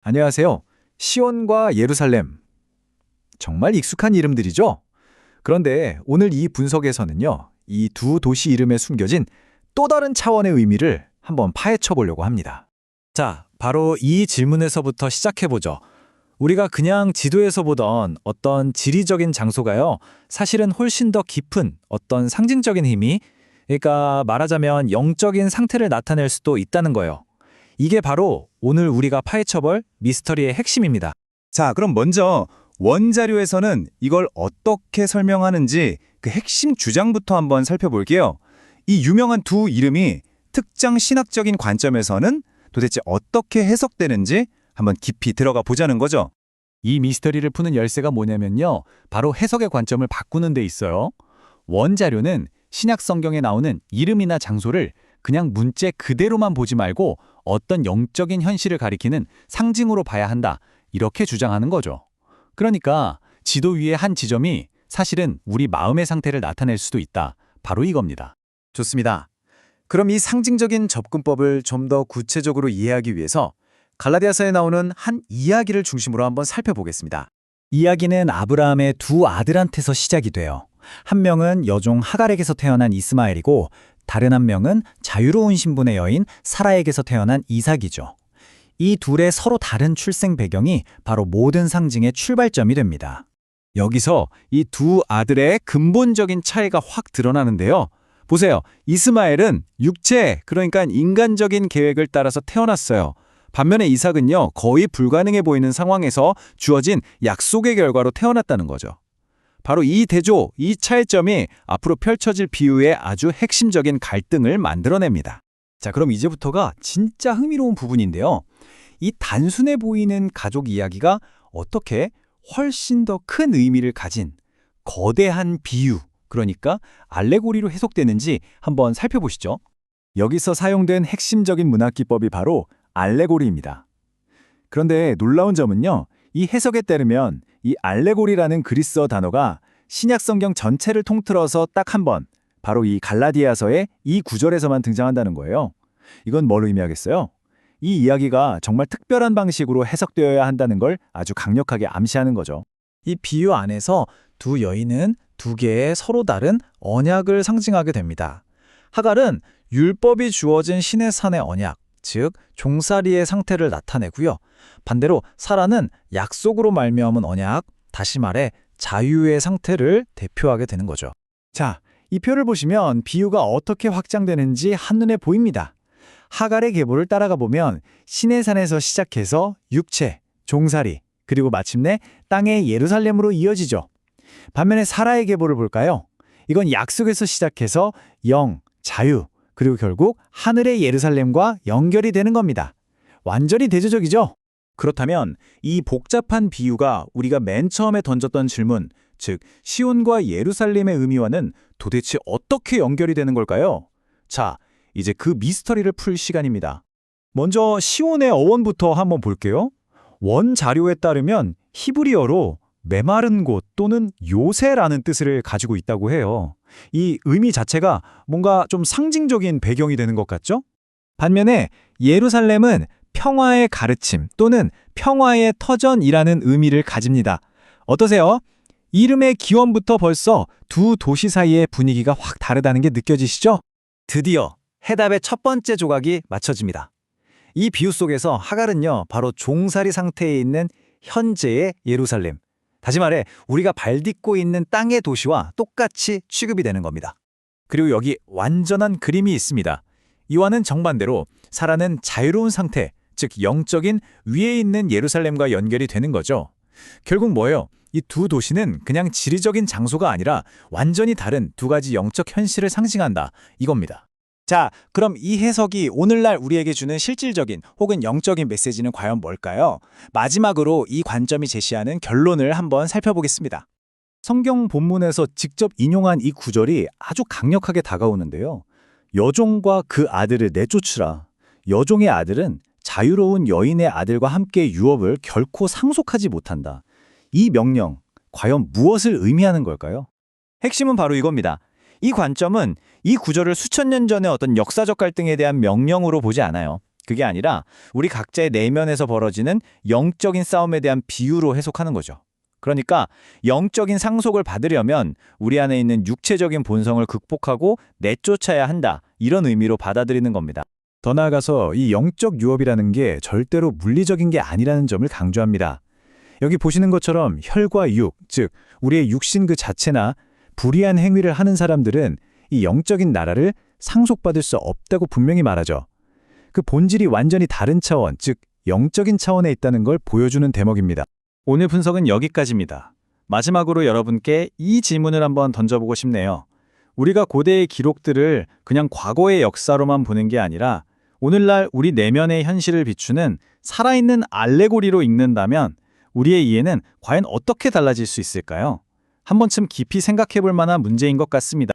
안녕하세요. 시온과 예루살렘. 정말 익숙한 이름들이죠? 그런데 오늘 이 분석에서는요, 이 두 도시 이름에 숨겨진 또 다른 차원의 의미를 한번 파헤쳐 보려고 합니다. 자, 바로 이 질문에서부터 시작해보죠. 우리가 그냥 지도에서 보던 어떤 지리적인 장소가요, 사실은 훨씬 더 깊은 어떤 상징적인 힘이, 그러니까 말하자면 영적인 상태를 나타낼 수도 있다는 거예요. 이게 바로 오늘 우리가 파헤쳐볼 미스터리의 핵심입니다. 자, 그럼 먼저 원자료에서는 이걸 어떻게 설명하는지 그 핵심 주장부터 한번 살펴볼게요. 이 유명한 두 이름이 특정 신학적인 관점에서는 도대체 어떻게 해석되는지 한번 깊이 들어가 보자는 거죠. 이 미스터리를 푸는 열쇠가 뭐냐면요, 바로 해석의 관점을 바꾸는 데 있어요. 원자료는 신약 성경에 나오는 이름이나 장소를 그냥 문자 그대로만 보지 말고 어떤 영적인 현실을 가리키는 상징으로 봐야 한다, 이렇게 주장하는 거죠. 그러니까 지도 위의 한 지점이 사실은 우리 마음의 상태를 나타낼 수도 있다, 바로 이겁니다. 좋습니다. 그럼 이 상징적인 접근법을 좀 더 구체적으로 이해하기 위해서 갈라디아서에 나오는 한 이야기를 중심으로 한번 살펴보겠습니다. 이야기는 아브라함의 두 아들한테서 시작이 돼요. 한 명은 여종 하갈에게서 태어난 이스마엘이고 다른 한 명은 자유로운 신분의 여인 사라에게서 태어난 이삭이죠. 이 둘의 서로 다른 출생 배경이 바로 모든 상징의 출발점이 됩니다. 여기서 이 두 아들의 근본적인 차이가 확 드러나는데요. 보세요. 이스마엘은 육체, 그러니까 인간적인 계획을 따라서 태어났어요. 반면에 이삭은요, 거의 불가능해 보이는 상황에서 주어진 약속의 결과로 태어났다는 거죠. 바로 이 대조, 이 차이점이 앞으로 펼쳐질 비유의 아주 핵심적인 갈등을 만들어냅니다. 자, 그럼 이제부터가 진짜 흥미로운 부분인데요. 이 단순해 보이는 가족 이야기가 어떻게 훨씬 더 큰 의미를 가진 거대한 비유, 그러니까 알레고리로 해석되는지 한번 살펴보시죠. 여기서 사용된 핵심적인 문학 기법이 바로 알레고리입니다. 그런데 놀라운 점은요, 이 해석에 따르면 이 알레고리라는 그리스어 단어가 신약 성경 전체를 통틀어서 딱 한 번, 바로 이 갈라디아서의 이 구절에서만 등장한다는 거예요. 이건 뭘 의미하겠어요? 이 이야기가 정말 특별한 방식으로 해석되어야 한다는 걸 아주 강력하게 암시하는 거죠. 이 비유 안에서 두 여인은 두 개의 서로 다른 언약을 상징하게 됩니다. 하갈은 율법이 주어진 신의 산의 언약, 즉 종살이의 상태를 나타내고요. 반대로 사라는 약속으로 말미암은 언약, 다시 말해 자유의 상태를 대표하게 되는 거죠. 자, 이 표를 보시면 비유가 어떻게 확장되는지 한눈에 보입니다. 하갈의 계보를 따라가 보면 신의 산에서 시작해서 육체, 종살이, 그리고 마침내 땅의 예루살렘으로 이어지죠. 반면에 사라의 계보를 볼까요? 이건 약속에서 시작해서 영, 자유, 그리고 결국 하늘의 예루살렘과 연결이 되는 겁니다. 완전히 대조적이죠? 그렇다면 이 복잡한 비유가 우리가 맨 처음에 던졌던 질문, 즉 시온과 예루살렘의 의미와는 도대체 어떻게 연결이 되는 걸까요? 자, 이제 그 미스터리를 풀 시간입니다. 먼저 시온의 어원부터 한번 볼게요. 원 자료에 따르면 히브리어로 메마른 곳 또는 요새라는 뜻을 가지고 있다고 해요. 이 의미 자체가 뭔가 좀 상징적인 배경이 되는 것 같죠? 반면에 예루살렘은 평화의 가르침 또는 평화의 터전이라는 의미를 가집니다. 어떠세요? 이름의 기원부터 벌써 두 도시 사이의 분위기가 확 다르다는 게 느껴지시죠? 드디어 해답의 첫 번째 조각이 맞춰집니다. 이 비유 속에서 하갈은요, 바로 종살이 상태에 있는 현재의 예루살렘, 다시 말해 우리가 발 딛고 있는 땅의 도시와 똑같이 취급이 되는 겁니다. 그리고 여기 완전한 그림이 있습니다. 이와는 정반대로 사라는 자유로운 상태, 즉 영적인 위에 있는 예루살렘과 연결이 되는 거죠. 결국 뭐예요? 이 두 도시는 그냥 지리적인 장소가 아니라 완전히 다른 두 가지 영적 현실을 상징한다, 이겁니다. 자, 그럼 이 해석이 오늘날 우리에게 주는 실질적인 혹은 영적인 메시지는 과연 뭘까요? 마지막으로 이 관점이 제시하는 결론을 한번 살펴보겠습니다. 성경 본문에서 직접 인용한 이 구절이 아주 강력하게 다가오는데요. 여종과 그 아들을 내쫓으라. 여종의 아들은 자유로운 여인의 아들과 함께 유업을 결코 상속하지 못한다. 이 명령, 과연 무엇을 의미하는 걸까요? 핵심은 바로 이겁니다. 이 관점은 이 구절을 수천 년 전의 어떤 역사적 갈등에 대한 명령으로 보지 않아요. 그게 아니라 우리 각자의 내면에서 벌어지는 영적인 싸움에 대한 비유로 해석하는 거죠. 그러니까 영적인 상속을 받으려면 우리 안에 있는 육체적인 본성을 극복하고 내쫓아야 한다. 이런 의미로 받아들이는 겁니다. 더 나아가서 이 영적 유업이라는 게 절대로 물리적인 게 아니라는 점을 강조합니다. 여기 보시는 것처럼 혈과 육, 즉 우리의 육신 그 자체나 불의한 행위를 하는 사람들은 이 영적인 나라를 상속받을 수 없다고 분명히 말하죠. 그 본질이 완전히 다른 차원, 즉 영적인 차원에 있다는 걸 보여주는 대목입니다. 오늘 분석은 여기까지입니다. 마지막으로 여러분께 이 질문을 한번 던져보고 싶네요. 우리가 고대의 기록들을 그냥 과거의 역사로만 보는 게 아니라 오늘날 우리 내면의 현실을 비추는 살아있는 알레고리로 읽는다면 우리의 이해는 과연 어떻게 달라질 수 있을까요? 한 번쯤 깊이 생각해 볼 만한 문제인 것 같습니다.